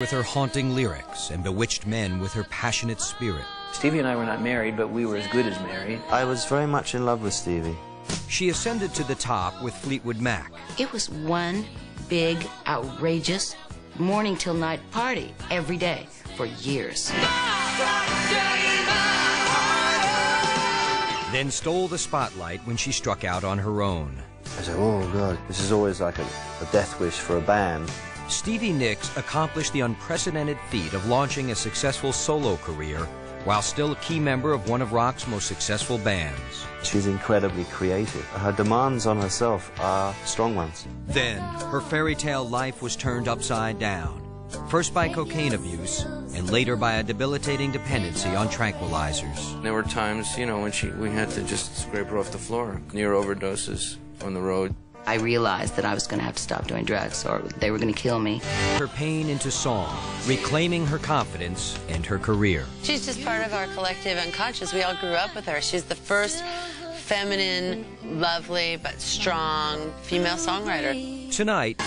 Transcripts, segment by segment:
with her haunting lyrics and bewitched men with her passionate spirit. Stevie and I were not married, but we were as good as married. I was very much in love with Stevie. She ascended to the top with Fleetwood Mac. It was one big, outrageous, morning till night party every day for years. Then stole the spotlight when she struck out on her own. I said, oh God, this is always like a death wish for a band. Stevie Nicks accomplished the unprecedented feat of launching a successful solo career while still a key member of one of rock's most successful bands. She's incredibly creative. Her demands on herself are strong ones. Then, her fairy tale life was turned upside down, first by cocaine abuse and later by a debilitating dependency on tranquilizers. There were times, you know, when we had to just scrape her off the floor, near overdoses on the road. I realized that I was going to have to stop doing drugs or they were going to kill me. Her pain into song, reclaiming her confidence and her career. She's just part of our collective unconscious. We all grew up with her. She's the first feminine, lovely, but strong female songwriter. Tonight,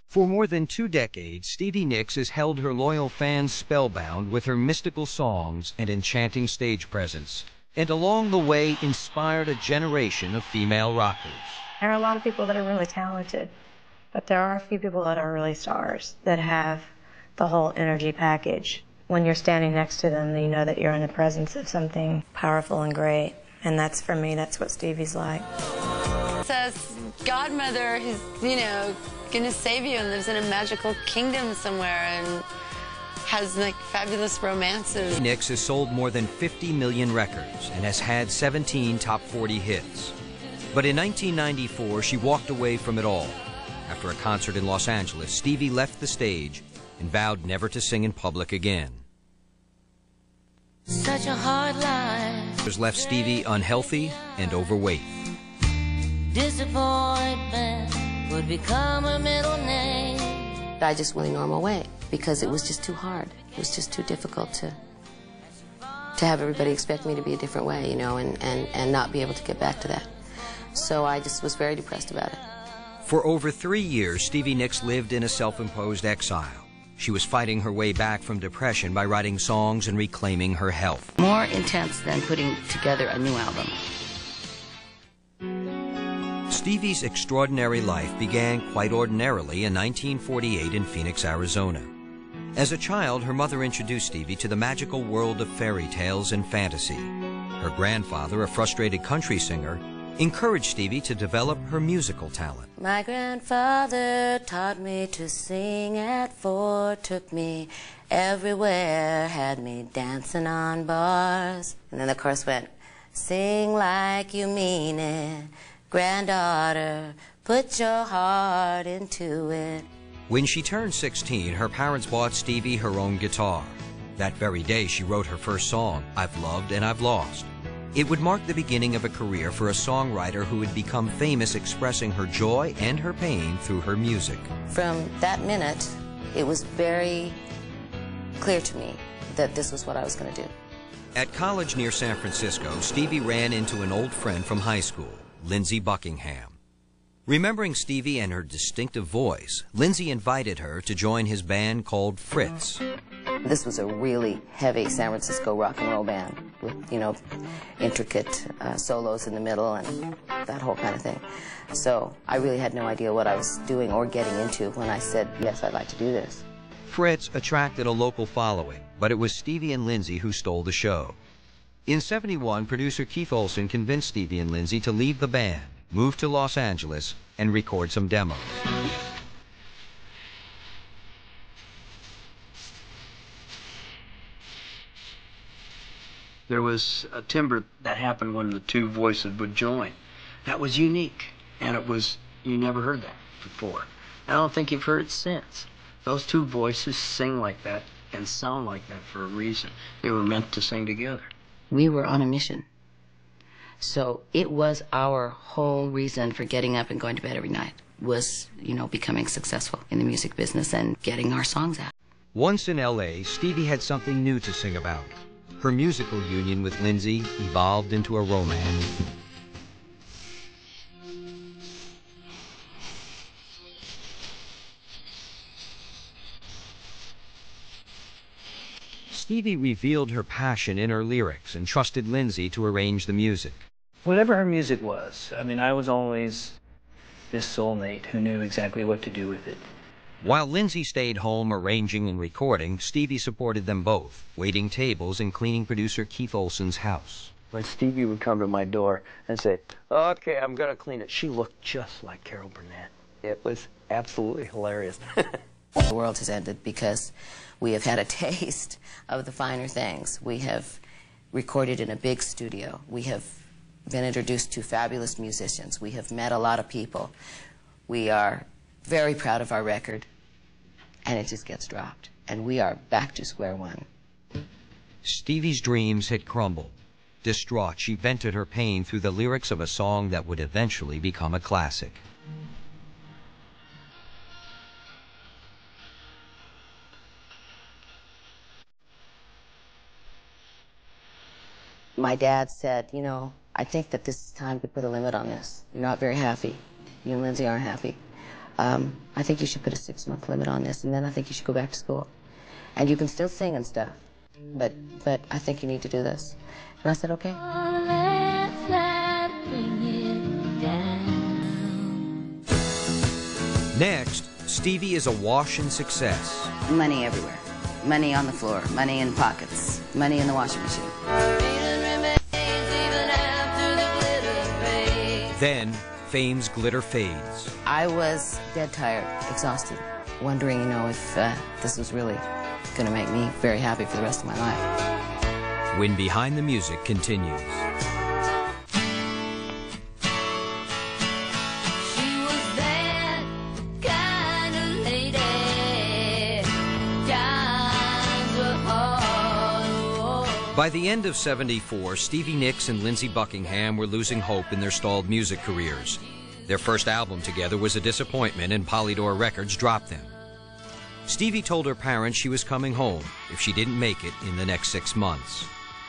for more than 2 decades, Stevie Nicks has held her loyal fans spellbound with her mystical songs and enchanting stage presence, and along the way inspired a generation of female rockers. There are a lot of people that are really talented, but there are a few people that are really stars that have the whole energy package. When you're standing next to them, you know that you're in the presence of something powerful and great, and that's, for me, that's what Stevie's like. It says godmother who's, you know, gonna save you and lives in a magical kingdom somewhere and has like fabulous romances. Nicks has sold more than 50 million records and has had 17 top 40 hits. But in 1994, she walked away from it all. After a concert in Los Angeles, Stevie left the stage and vowed never to sing in public again. Such a hard life. This left Stevie unhealthy and overweight. Disappointment would become a middle name. I just went a normal way because it was just too hard. It was just too difficult to have everybody expect me to be a different way, you know, and not be able to get back to that. So I just was very depressed about it. For over 3 years, Stevie Nicks lived in a self-imposed exile. She was fighting her way back from depression by writing songs and reclaiming her health. More intense than putting together a new album. Stevie's extraordinary life began quite ordinarily in 1948 in Phoenix, Arizona. As a child, her mother introduced Stevie to the magical world of fairy tales and fantasy. Her grandfather, a frustrated country singer, encouraged Stevie to develop her musical talent. My grandfather taught me to sing at 4, took me everywhere, had me dancing on bars. And then the chorus went, sing like you mean it. Granddaughter, put your heart into it. When she turned 16, her parents bought Stevie her own guitar. That very day, she wrote her first song, I've Loved and I've Lost. It would mark the beginning of a career for a songwriter who would become famous expressing her joy and her pain through her music. From that minute, it was very clear to me that this was what I was going to do. At college near San Francisco, Stevie ran into an old friend from high school, Lindsey Buckingham. Remembering Stevie and her distinctive voice, Lindsey invited her to join his band called Fritz. This was a really heavy San Francisco rock and roll band with, you know, intricate solos in the middle and that whole kind of thing. So I really had no idea what I was doing or getting into when I said, yes, I'd like to do this. Fritz attracted a local following, but it was Stevie and Lindsey who stole the show. In '71, producer Keith Olsen convinced Stevie and Lindsey to leave the band, move to Los Angeles, and record some demos. There was a timbre that happened when the two voices would join. That was unique, and it was, you never heard that before. I don't think you've heard it since. Those two voices sing like that and sound like that for a reason. They were meant to sing together. We were on a mission. So it was our whole reason for getting up and going to bed every night. was, you know, becoming successful in the music business and getting our songs out. Once in L.A., Stevie had something new to sing about. Her musical union with Lindsey evolved into a romance. Stevie revealed her passion in her lyrics and trusted Lindsey to arrange the music. Whatever her music was, I mean, I was always this soulmate who knew exactly what to do with it. While Lindsey stayed home arranging and recording, Stevie supported them both, waiting tables and cleaning producer Keith Olsen's house. When Stevie would come to my door and say, "Okay, I'm going to clean it," she looked just like Carol Burnett. It was absolutely hilarious. The world has ended because we have had a taste of the finer things. We have recorded in a big studio. We have been introduced to fabulous musicians. We have met a lot of people. We are very proud of our record, and it just gets dropped. And we are back to square one. Stevie's dreams had crumbled. Distraught, she vented her pain through the lyrics of a song that would eventually become a classic. My dad said, you know, I think that this is time to put a limit on this. You're not very happy. You and Lindsey aren't happy. I think you should put a 6-month limit on this, and then I think you should go back to school. And you can still sing and stuff, but I think you need to do this. And I said, okay. Next, Stevie is awash in success. Money everywhere. Money on the floor. Money in pockets. Money in the washing machine. Then, fame's glitter fades. I was dead tired, exhausted, wondering, you know, if this was really going to make me very happy for the rest of my life. When Behind the Music continues. By the end of '74, Stevie Nicks and Lindsey Buckingham were losing hope in their stalled music careers. Their first album together was a disappointment, and Polydor Records dropped them. Stevie told her parents she was coming home if she didn't make it in the next 6 months.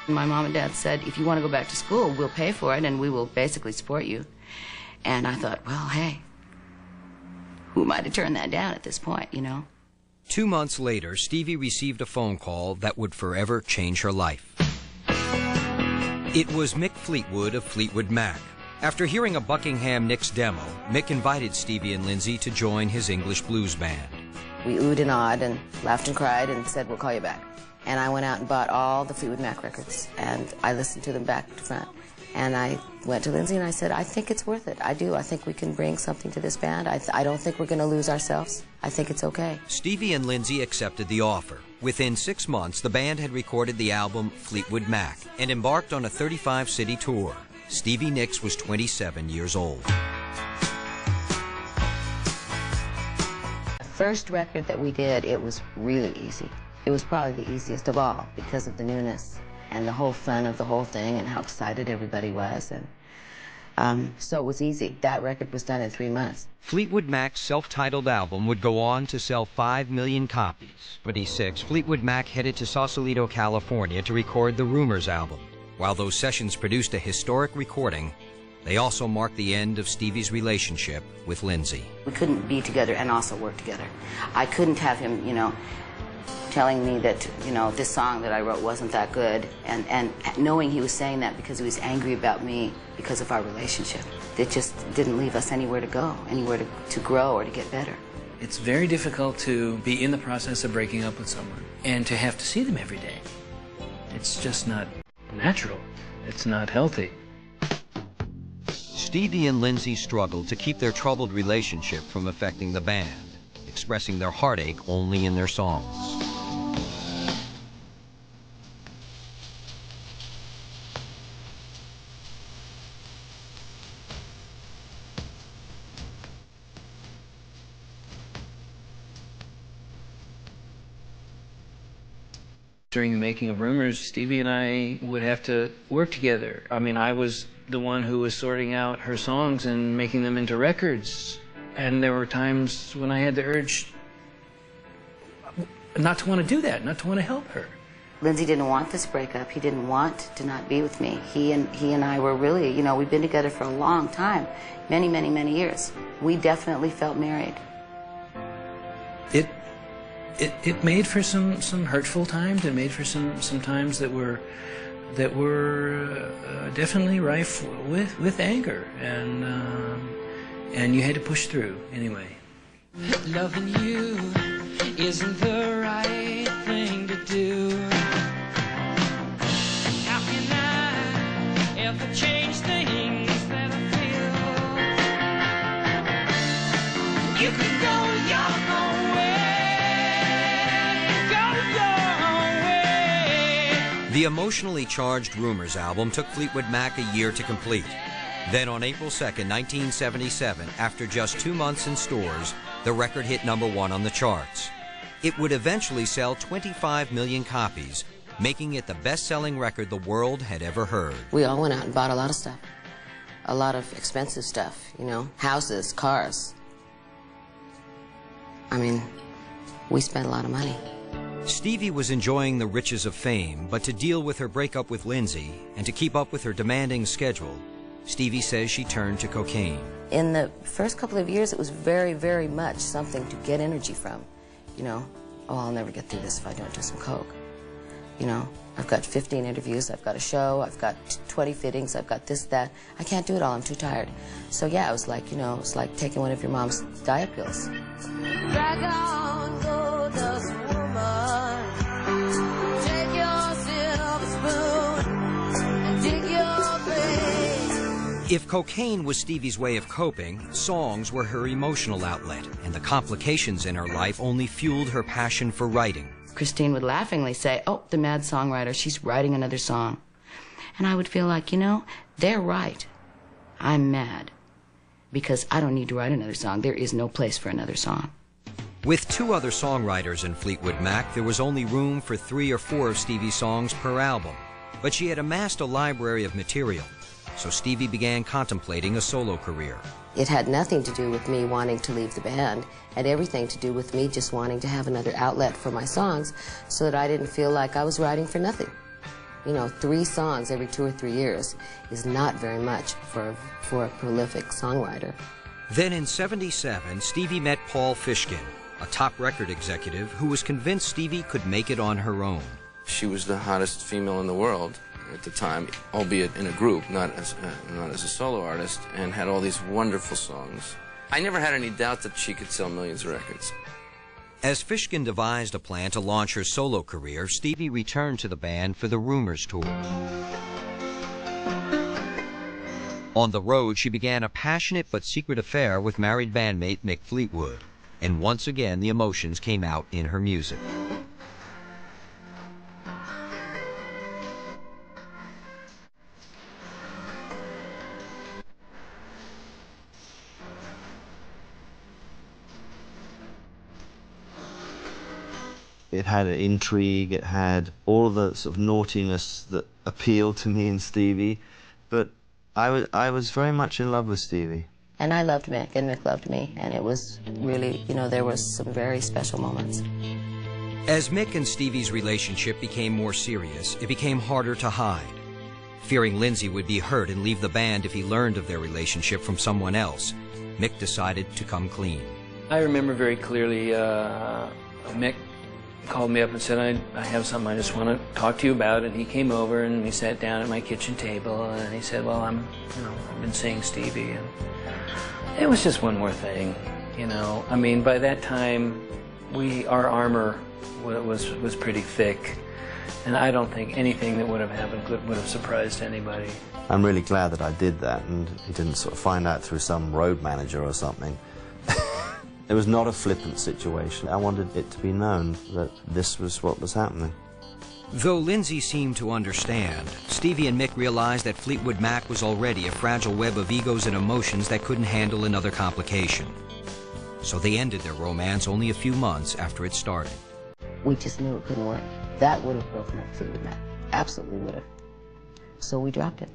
My mom and dad said, if you want to go back to school, we'll pay for it and we will basically support you. And I thought, well, hey, who am I to turn that down at this point, you know? 2 months later, Stevie received a phone call that would forever change her life. It was Mick Fleetwood of Fleetwood Mac. After hearing a Buckingham Nicks demo, Mick invited Stevie and Lindsey to join his English blues band. We oohed and awed and laughed and cried and said, we'll call you back. And I went out and bought all the Fleetwood Mac records, and I listened to them back to front. And I went to Lindsey and I said, I think it's worth it. I do. I think we can bring something to this band. I don't think we're going to lose ourselves. I think it's okay. Stevie and Lindsey accepted the offer. Within 6 months, the band had recorded the album Fleetwood Mac and embarked on a 35-city tour. Stevie Nicks was 27 years old. The first record that we did, it was really easy. It was probably the easiest of all because of the newness and the whole fun of the whole thing and how excited everybody was. And so it was easy. That record was done in 3 months. Fleetwood Mac's self-titled album would go on to sell 5 million copies. 26, Fleetwood Mac headed to Sausalito, California to record the Rumors album. While those sessions produced a historic recording, they also marked the end of Stevie's relationship with Lindsey. We couldn't be together and also work together. I couldn't have him, you know, telling me that, you know, this song that I wrote wasn't that good, and knowing he was saying that because he was angry about me because of our relationship. It just didn't leave us anywhere to go, anywhere to grow or to get better. It's very difficult to be in the process of breaking up with someone and to have to see them every day. It's just not natural. It's not healthy. Stevie and Lindsey struggled to keep their troubled relationship from affecting the band, expressing their heartache only in their songs. During the making of Rumors, Stevie and I would have to work together. I mean, I was the one who was sorting out her songs and making them into records. And there were times when I had the urge not to want to do that, not to want to help her. Lindsey didn't want this breakup. He didn't want to not be with me. He and I were really, you know, we've been together for a long time, many, many, many years. We definitely felt married. It made for some hurtful times. It made for some times that were definitely rife with anger, and you had to push through anyway. Loving you isn't the right thing to do. How can I ever change things that I feel? You can go your own way, go your own way. The emotionally charged Rumors album took Fleetwood Mac a year to complete. Then on April 2nd, 1977, after just 2 months in stores, the record hit #1 on the charts. It would eventually sell 25 million copies, making it the best-selling record the world had ever heard. We all went out and bought a lot of stuff. A lot of expensive stuff, you know, houses, cars. I mean, we spent a lot of money. Stevie was enjoying the riches of fame, but to deal with her breakup with Lindsey and to keep up with her demanding schedule, Stevie says she turned to cocaine. In the first couple of years, it was very, very much something to get energy from. You know, oh, I'll never get through this if I don't do some coke. You know, I've got 15 interviews, I've got a show, I've got 20 fittings, I've got this, that. I can't do it all, I'm too tired. So yeah, it was like, you know, it's like taking one of your mom's diet pills. Drag on, go dust woman. Take your silver spoon and dig your grave. If cocaine was Stevie's way of coping, songs were her emotional outlet, and the complications in her life only fueled her passion for writing. Christine would laughingly say, oh, the mad songwriter, she's writing another song. And I would feel like, you know, they're right. I'm mad. Because I don't need to write another song. There is no place for another song. With 2 other songwriters in Fleetwood Mac, there was only room for 3 or 4 of Stevie's songs per album. But she had amassed a library of material, so Stevie began contemplating a solo career. It had nothing to do with me wanting to leave the band, and everything to do with me just wanting to have another outlet for my songs so that I didn't feel like I was writing for nothing. You know, 3 songs every 2 or 3 years is not very much for a prolific songwriter. Then in '77, Stevie met Paul Fishkin, a top record executive who was convinced Stevie could make it on her own. She was the hottest female in the world at the time, albeit in a group, not as a solo artist, and had all these wonderful songs. I never had any doubt that she could sell millions of records. As Fishkin devised a plan to launch her solo career, Stevie returned to the band for the Rumors tour. On the road, she began a passionate but secret affair with married bandmate Mick Fleetwood, and once again the emotions came out in her music. It had an intrigue, it had all the sort of naughtiness that appealed to me in Stevie, but I was very much in love with Stevie. And I loved Mick, and Mick loved me, and it was really, you know, there was some very special moments. As Mick and Stevie's relationship became more serious, it became harder to hide. Fearing Lindsey would be hurt and leave the band if he learned of their relationship from someone else, Mick decided to come clean. I remember very clearly Mick called me up and said, I have something I just want to talk to you about. And he came over and we sat down at my kitchen table and he said, well, I've been seeing Stevie. And it was just one more thing, you know. I mean, by that time, our armor was pretty thick. And I don't think anything that would have happened would have surprised anybody. I'm really glad that I did that and he didn't sort of find out through some road manager or something. It was not a flippant situation. I wanted it to be known that this was what was happening. Though Lindsey seemed to understand, Stevie and Mick realized that Fleetwood Mac was already a fragile web of egos and emotions that couldn't handle another complication. So they ended their romance only a few months after it started. We just knew it couldn't work. That would have broken up Fleetwood Mac. Absolutely would have. So we dropped it.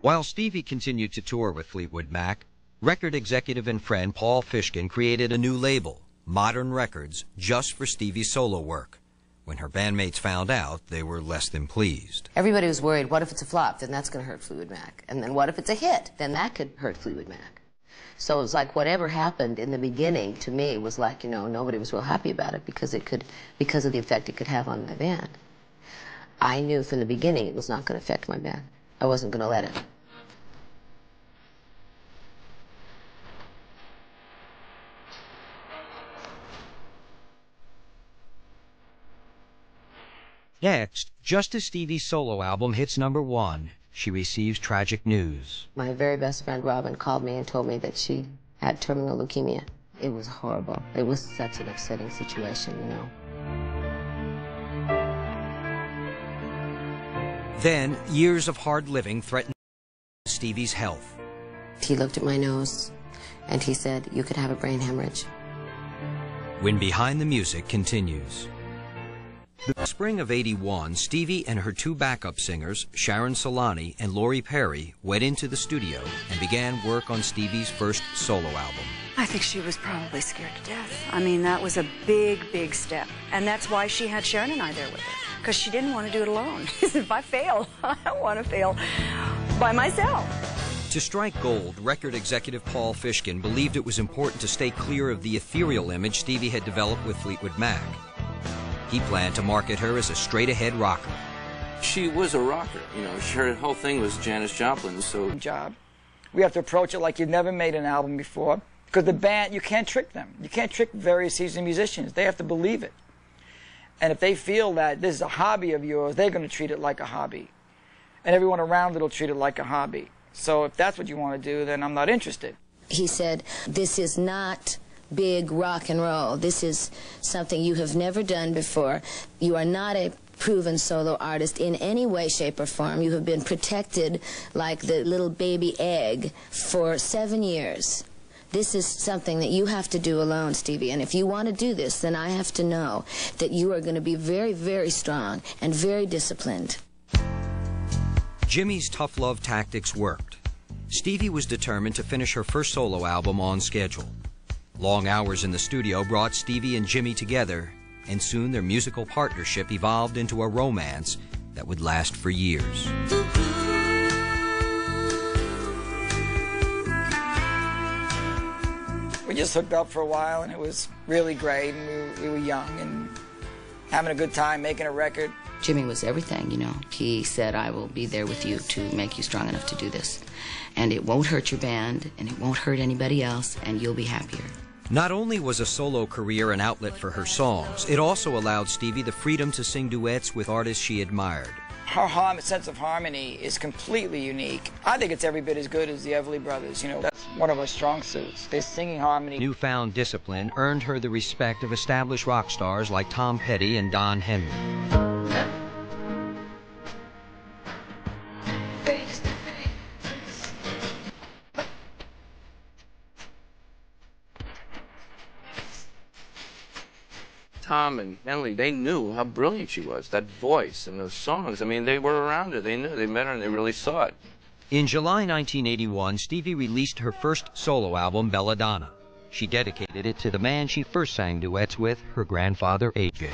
While Stevie continued to tour with Fleetwood Mac, record executive and friend Paul Fishkin created a new label, Modern Records, just for Stevie's solo work. When her bandmates found out, they were less than pleased. Everybody was worried, what if it's a flop? Then that's going to hurt Fleetwood Mac. And then what if it's a hit? Then that could hurt Fleetwood Mac. So it was like whatever happened in the beginning, to me, was like, you know, nobody was real happy about it because of the effect it could have on my band. I knew from the beginning it was not going to affect my band. I wasn't going to let it. Next, just as Stevie's solo album hits #1, she receives tragic news. My very best friend Robin called me and told me that she had terminal leukemia. It was horrible. It was such an upsetting situation, you know. Then, years of hard living threatened Stevie's health. He looked at my nose and he said, "You could have a brain hemorrhage." When Behind the Music continues. The spring of '81, Stevie and her two backup singers, Sharon Solani and Lori Perry, went into the studio and began work on Stevie's first solo album. I think she was probably scared to death. I mean, that was a big, big step. And that's why she had Sharon and I there with her, because she didn't want to do it alone. She said, if I fail, I don't want to fail by myself. To strike gold, record executive Paul Fishkin believed it was important to stay clear of the ethereal image Stevie had developed with Fleetwood Mac. He planned to market her as a straight-ahead rocker. She was a rocker, you know, her whole thing was Janis Joplin, so... Job. We have to approach it like you've never made an album before, because the band, you can't trick them. You can't trick very seasoned musicians. They have to believe it. And if they feel that this is a hobby of yours, they're going to treat it like a hobby. And everyone around it will treat it like a hobby. So if that's what you want to do, then I'm not interested. He said, "This is not big rock and roll. This is something you have never done before. You are not a proven solo artist in any way, shape, or form. You have been protected like the little baby egg for 7 years. This is something that you have to do alone, Stevie, and if you want to do this, then I have to know that you are going to be very, very strong and very disciplined." Jimmy's tough love tactics worked. Stevie was determined to finish her first solo album on schedule. Long hours in the studio brought Stevie and Jimmy together, and soon their musical partnership evolved into a romance that would last for years. We just hooked up for a while, and it was really great, and we were young and having a good time making a record. Jimmy was everything, you know. He said, "I will be there with you to make you strong enough to do this. And it won't hurt your band, and it won't hurt anybody else, and you'll be happier." Not only was a solo career an outlet for her songs, it also allowed Stevie the freedom to sing duets with artists she admired. Her sense of harmony is completely unique. I think it's every bit as good as the Everly Brothers. You know, that's one of our strong suits. They're singing harmony. Newfound discipline earned her the respect of established rock stars like Tom Petty and Don Henley. Tom and Henley, they knew how brilliant she was, that voice and those songs. I mean, they were around her. They knew. They met her and they really saw it. In July 1981, Stevie released her first solo album, Belladonna. She dedicated it to the man she first sang duets with, her grandfather, A.J.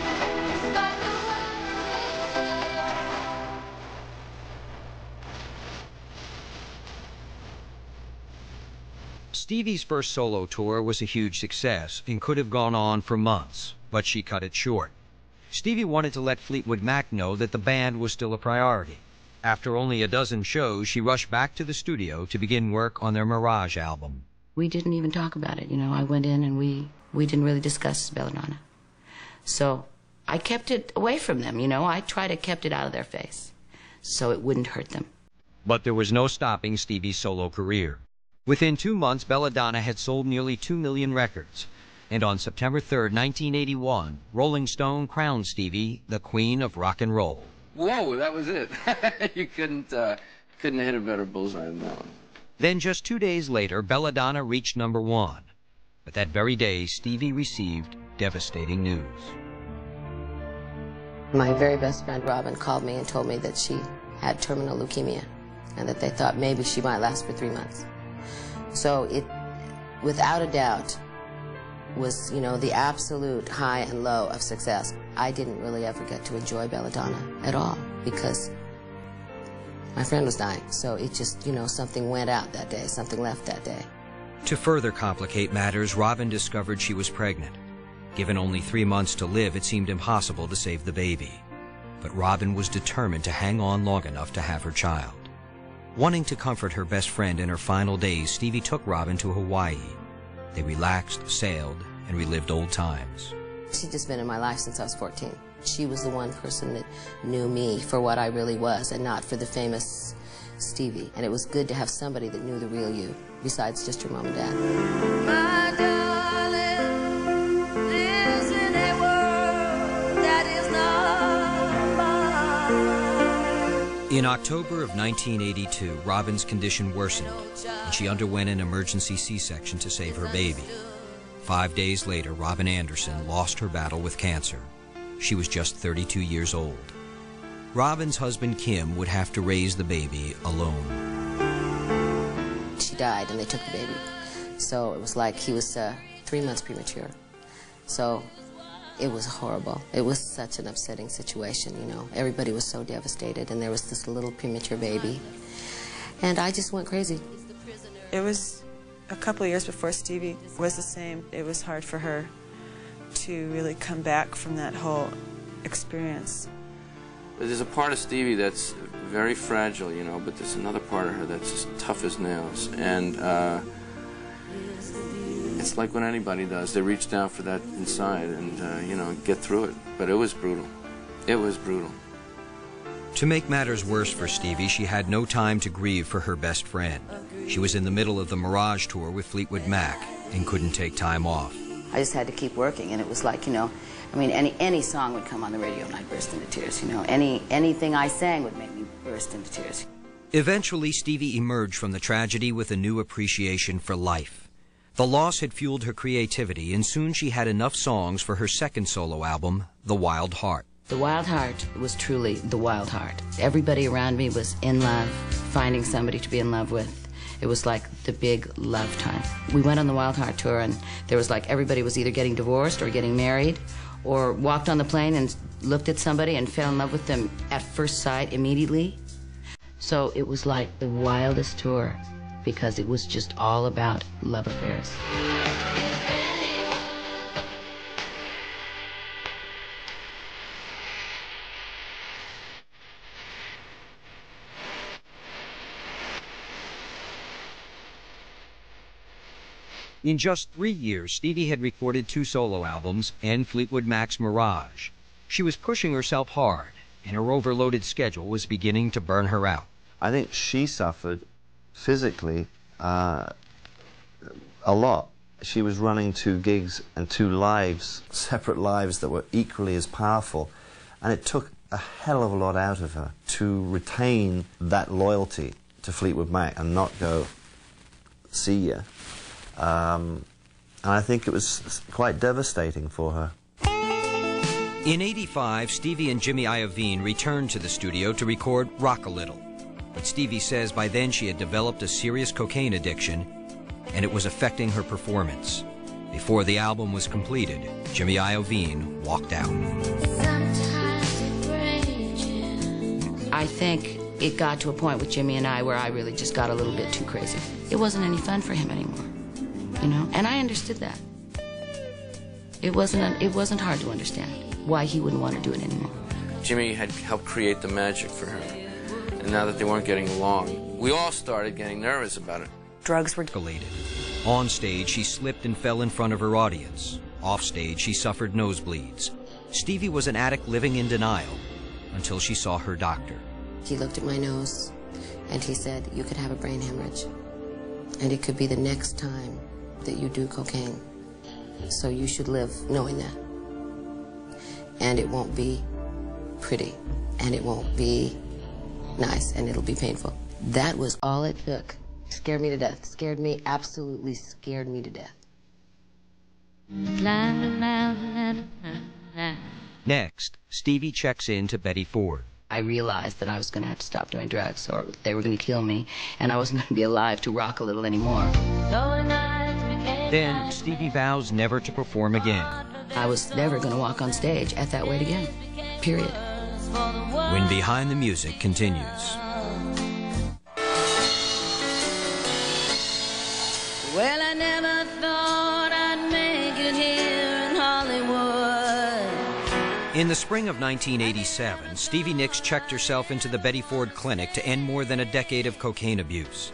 Stevie's first solo tour was a huge success and could have gone on for months, but she cut it short. Stevie wanted to let Fleetwood Mac know that the band was still a priority. After only a dozen shows, she rushed back to the studio to begin work on their Mirage album. We didn't even talk about it, you know. I went in and we didn't really discuss Belladonna. So I kept it away from them, you know. I tried to kept it out of their face so it wouldn't hurt them. But there was no stopping Stevie's solo career. Within 2 months, Belladonna had sold nearly 2 million records. And on September 3rd, 1981, Rolling Stone crowned Stevie the Queen of Rock and Roll. Whoa, that was it. You couldn't hit a better bullseye than that one. Then just 2 days later, Belladonna reached #1. But that very day, Stevie received devastating news. My very best friend Robin called me and told me that she had terminal leukemia. and that they thought maybe she might last for 3 months. So it, without a doubt, was, you know, the absolute high and low of success. I didn't really ever get to enjoy Belladonna at all because my friend was dying. So it just, you know, something went out that day, something left that day. To further complicate matters, Robin discovered she was pregnant. Given only 3 months to live, it seemed impossible to save the baby. But Robin was determined to hang on long enough to have her child. Wanting to comfort her best friend in her final days, Stevie took Robin to Hawaii. They relaxed, sailed, and relived old times. She'd just been in my life since I was 14. She was the one person that knew me for what I really was and not for the famous Stevie. And it was good to have somebody that knew the real you, besides just your mom and dad. My darling lives in a world that is not mine. In October of 1982, Robin's condition worsened, and she underwent an emergency C-section to save her baby. 5 days later, Robin Anderson lost her battle with cancer. She was just 32 years old. Robin's husband, Kim, would have to raise the baby alone. She died, and they took the baby. So it was like he was 3 months premature. So it was horrible. It was such an upsetting situation, you know. Everybody was so devastated, and there was this little premature baby. And I just went crazy. It was a couple of years before Stevie was the same. It was hard for her to really come back from that whole experience. There's a part of Stevie that's very fragile, you know, but there's another part of her that's just tough as nails. And it's like what anybody does. They reach down for that inside and, you know, get through it. But it was brutal. It was brutal. To make matters worse for Stevie, she had no time to grieve for her best friend. She was in the middle of the Mirage tour with Fleetwood Mac and couldn't take time off. I just had to keep working, and it was like, you know, I mean, any song would come on the radio and I'd burst into tears, you know. Anything I sang would make me burst into tears. Eventually, Stevie emerged from the tragedy with a new appreciation for life. The loss had fueled her creativity, and soon she had enough songs for her second solo album, The Wild Heart. The Wild Heart was truly the Wild Heart. Everybody around me was in love, finding somebody to be in love with. It was like the big love time. We went on the Wild Heart tour, and there was like everybody was either getting divorced or getting married, or walked on the plane and looked at somebody and fell in love with them at first sight immediately. So it was like the wildest tour because it was just all about love affairs. In just 3 years, Stevie had recorded 2 solo albums and Fleetwood Mac's Mirage. She was pushing herself hard, and her overloaded schedule was beginning to burn her out. I think she suffered physically a lot. She was running 2 gigs and 2 lives, separate lives that were equally as powerful, and it took a hell of a lot out of her to retain that loyalty to Fleetwood Mac and not go, see ya. And I think it was quite devastating for her. In '85, Stevie and Jimmy Iovine returned to the studio to record Rock a Little. But Stevie says by then she had developed a serious cocaine addiction, and it was affecting her performance. Before the album was completed, Jimmy Iovine walked out. I think it got to a point with Jimmy and I where I really just got a little bit too crazy. It wasn't any fun for him anymore. You know, and I understood that. It wasn't hard to understand why he wouldn't want to do it anymore. Jimmy had helped create the magic for her, and now that they weren't getting along, we all started getting nervous about it. Drugs were escalated. On stage, she slipped and fell in front of her audience. Off stage, she suffered nosebleeds. Stevie was an addict living in denial until she saw her doctor. He looked at my nose, and he said, "You could have a brain hemorrhage, and it could be the next time that you do cocaine. So you should live knowing that. And it won't be pretty, and it won't be nice, and it'll be painful." That was all it took. Scared me to death. Scared me, absolutely scared me to death. Next, Stevie checks in to Betty Ford. I realized that I was going to have to stop doing drugs or they were going to kill me, and I wasn't going to be alive to rock a little anymore. Then Stevie vows never to perform again. I was never going to walk on stage at that weight again, period. When Behind the Music continues. Well, I never thought I'd make it here in Hollywood. In the spring of 1987, Stevie Nicks checked herself into the Betty Ford Clinic to end more than a decade of cocaine abuse.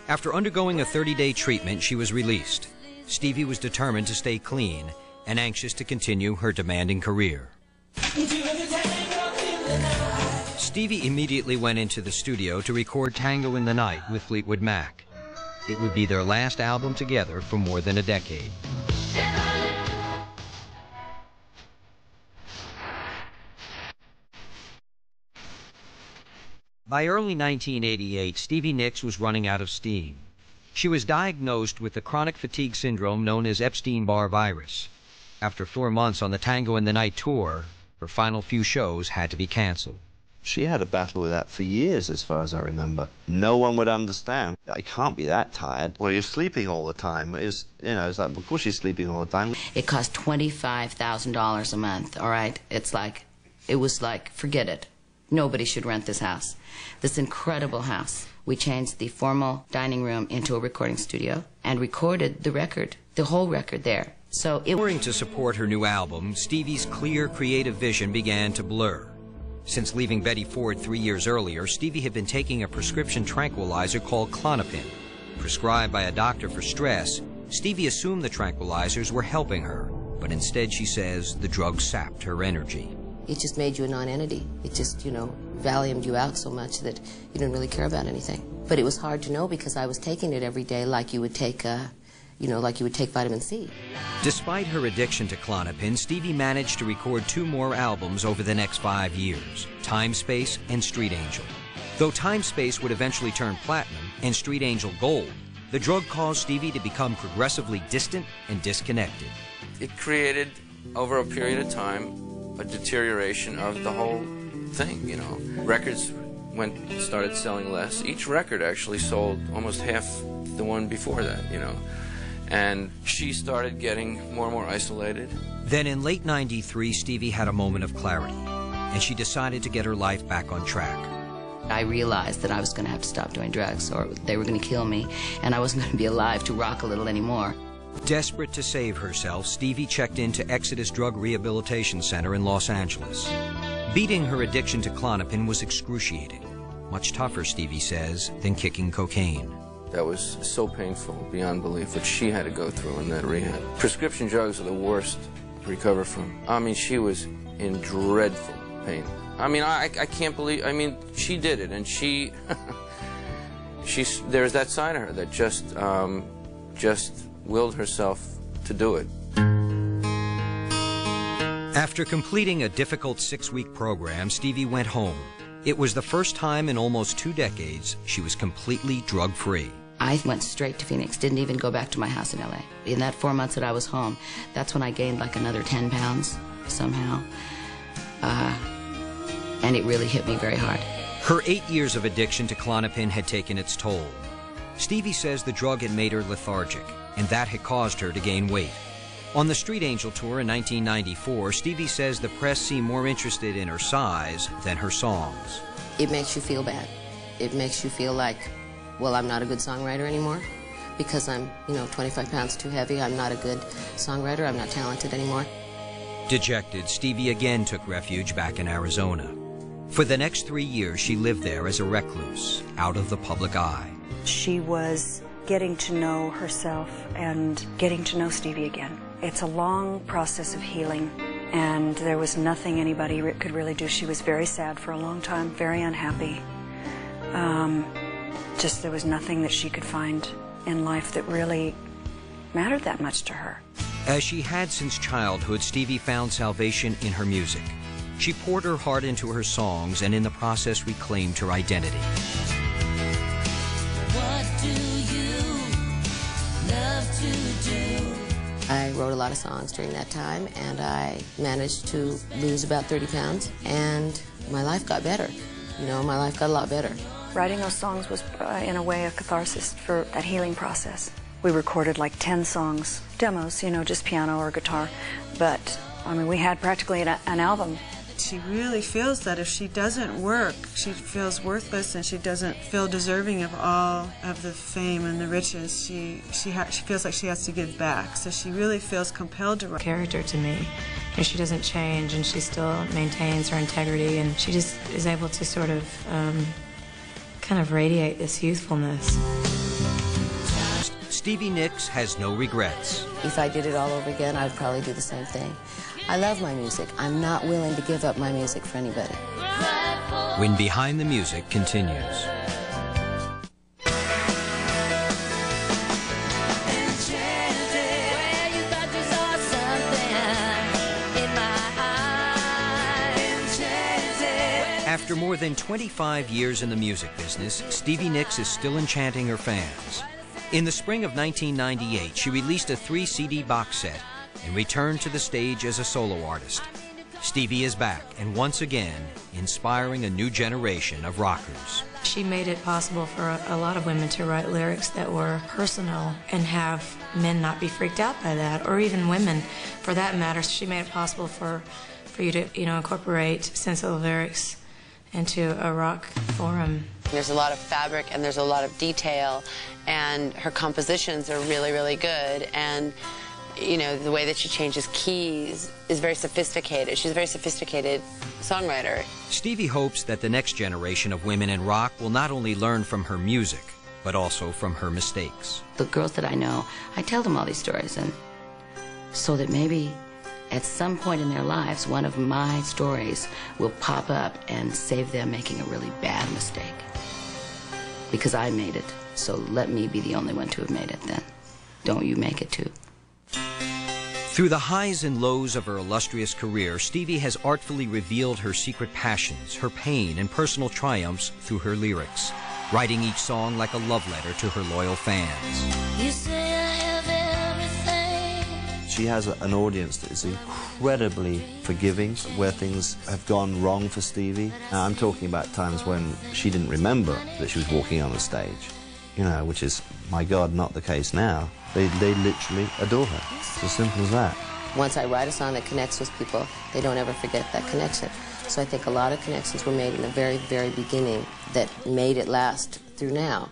After undergoing a 30-day treatment, she was released. Stevie was determined to stay clean and anxious to continue her demanding career. Stevie immediately went into the studio to record Tango in the Night with Fleetwood Mac. It would be their last album together for more than a decade. By early 1988, Stevie Nicks was running out of steam. She was diagnosed with the chronic fatigue syndrome known as Epstein-Barr virus. After 4 months on the Tango in the Night tour, her final few shows had to be canceled. She had a battle with that for years, as far as I remember. No one would understand. I can't be that tired. Well, you're sleeping all the time. It's like, of course she's sleeping all the time. It cost $25,000 a month, all right? It was like, forget it. Nobody should rent this house. This incredible house. We changed the formal dining room into a recording studio and recorded the record, the whole record there. So to support her new album, Stevie's clear creative vision began to blur. Since leaving Betty Ford 3 years earlier, Stevie had been taking a prescription tranquilizer called Klonopin. Prescribed by a doctor for stress, Stevie assumed the tranquilizers were helping her, but instead, she says, the drug sapped her energy. It just made you a non-entity. It just, Valiumed you out so much that you didn't really care about anything. But it was hard to know because I was taking it every day like you would take, like you would take vitamin C. Despite her addiction to Klonopin, Stevie managed to record 2 more albums over the next 5 years, Time Space and Street Angel. Though Time Space would eventually turn platinum and Street Angel gold, the drug caused Stevie to become progressively distant and disconnected. It created, over a period of time, a deterioration of the whole thing, Records started selling less. Each record actually sold almost half the one before that, And she started getting more and more isolated. Then in late '93, Stevie had a moment of clarity, and she decided to get her life back on track. I realized that I was going to have to stop doing drugs or they were going to kill me, and I wasn't going to be alive to rock a little anymore. Desperate to save herself, Stevie checked into Exodus Drug Rehabilitation Center in Los Angeles. Beating her addiction to Klonopin was excruciating. Much tougher, Stevie says, than kicking cocaine. That was so painful beyond belief, what she had to go through in that rehab. Prescription drugs are the worst to recover from. She was in dreadful pain. I can't believe, she did it, and there's that side of her that just willed herself to do it. After completing a difficult 6-week program, Stevie went home. It was the first time in almost 2 decades she was completely drug-free. I went straight to Phoenix, didn't even go back to my house in L.A. In that 4 months that I was home, that's when I gained like another 10 pounds somehow. And it really hit me very hard. Her 8 years of addiction to Klonopin had taken its toll. Stevie says the drug had made her lethargic, and that had caused her to gain weight. On the Street Angel tour in 1994, Stevie says the press seemed more interested in her size than her songs. It makes you feel bad. It makes you feel like, well, I'm not a good songwriter anymore because I'm, 25 pounds too heavy. I'm not a good songwriter. I'm not talented anymore. Dejected, Stevie again took refuge back in Arizona. For the next 3 years, she lived there as a recluse, out of the public eye. She was getting to know herself and getting to know Stevie again. It's a long process of healing, and there was nothing anybody could really do. She was very sad for a long time, very unhappy. Just there was nothing that she could find in life that really mattered that much to her. As she had since childhood, Stevie found salvation in her music. She poured her heart into her songs and in the process reclaimed her identity. I wrote a lot of songs during that time, and I managed to lose about 30 pounds, and my life got better. You know, my life got a lot better. Writing those songs was, in a way, a catharsis for that healing process. We recorded like 10 songs, demos, you know, just piano or guitar, but, I mean, we had practically an album. She really feels that if she doesn't work, she feels worthless and she doesn't feel deserving of all of the fame and the riches. She feels like she has to give back, so she really feels compelled to write. Character to me, and she doesn't change, and she still maintains her integrity, and she just is able to sort of kind of radiate this youthfulness. Stevie Nicks has no regrets. If I did it all over again, I would probably do the same thing. I love my music. I'm not willing to give up my music for anybody. When Behind the Music continues. After more than 25 years in the music business, Stevie Nicks is still enchanting her fans. In the spring of 1998, she released a 3-CD box set and returned to the stage as a solo artist. Stevie is back, and once again, inspiring a new generation of rockers. She made it possible for a lot of women to write lyrics that were personal and have men not be freaked out by that, or even women, for that matter. She made it possible for you to, you know, incorporate sensitive lyrics into a rock forum. There's a lot of fabric and there's a lot of detail, and her compositions are really, really good, and you know, the way that she changes keys is very sophisticated. She's a very sophisticated songwriter. Stevie hopes that the next generation of women in rock will not only learn from her music, but also from her mistakes. The girls that I know, I tell them all these stories, and so that maybe at some point in their lives, one of my stories will pop up and save them making a really bad mistake. Because I made it, so let me be the only one to have made it then. Don't you make it too. Through the highs and lows of her illustrious career, Stevie has artfully revealed her secret passions, her pain, and personal triumphs through her lyrics, writing each song like a love letter to her loyal fans. You say I have everything. She has an audience that is incredibly forgiving where things have gone wrong for Stevie. Now, I'm talking about times when she didn't remember that she was walking on the stage, you know, which is, my God, not the case now. They literally adore her. It's as simple as that. Once I write a song that connects with people, they don't ever forget that connection. So I think a lot of connections were made in the very, very beginning that made it last through now,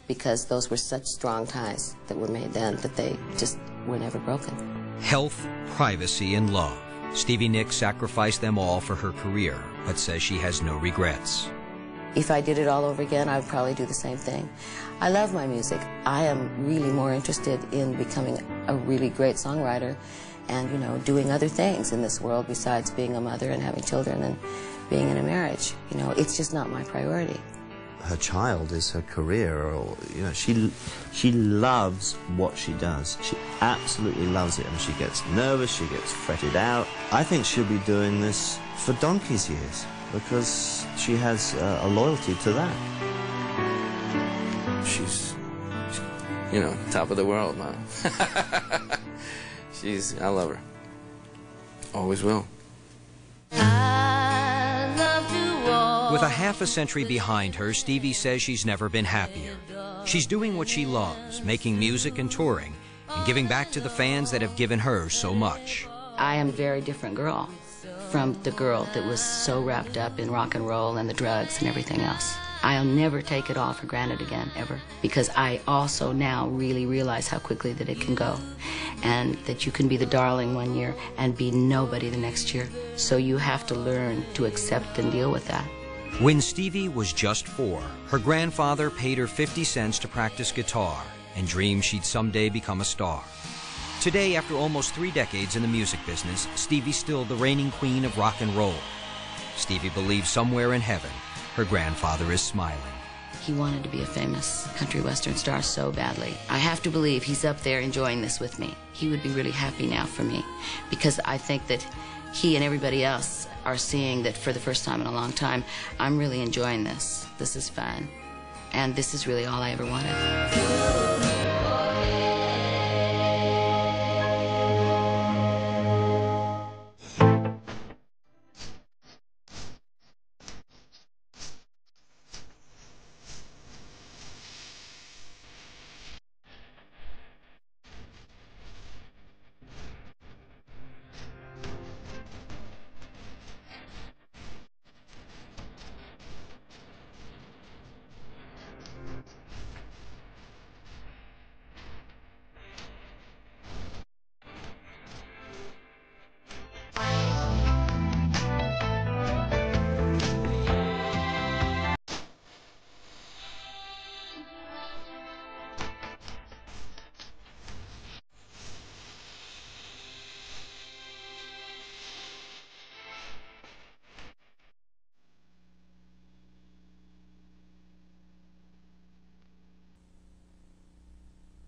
because those were such strong ties that were made then that they just were never broken. Health, privacy, and love. Stevie Nicks sacrificed them all for her career, but says she has no regrets. If I did it all over again, I would probably do the same thing. I love my music. I am really more interested in becoming a really great songwriter and, you know, doing other things in this world besides being a mother and having children and being in a marriage. You know, it's just not my priority. Her child is her career, or, you know, she loves what she does. She absolutely loves it, and she gets nervous, she gets fretted out. I think she'll be doing this for donkey's years, because she has a loyalty to that. She's, you know, top of the world, man. I love her. Always will. With a half a century behind her, Stevie says she's never been happier. She's doing what she loves, making music and touring, and giving back to the fans that have given her so much. I am a very different girl from the girl that was so wrapped up in rock and roll and the drugs and everything else. I'll never take it all for granted again, ever, because I also now really realize how quickly that it can go, and that you can be the darling one year and be nobody the next year. So you have to learn to accept and deal with that. When Stevie was just 4, her grandfather paid her 50 cents to practice guitar and dreamed she'd someday become a star. Today, after almost 3 decades in the music business, Stevie's still the reigning queen of rock and roll. Stevie believes somewhere in heaven, her grandfather is smiling. He wanted to be a famous country western star so badly. I have to believe he's up there enjoying this with me. He would be really happy now for me, because I think that he and everybody else are seeing that for the first time in a long time, I'm really enjoying this. This is fun. And this is really all I ever wanted.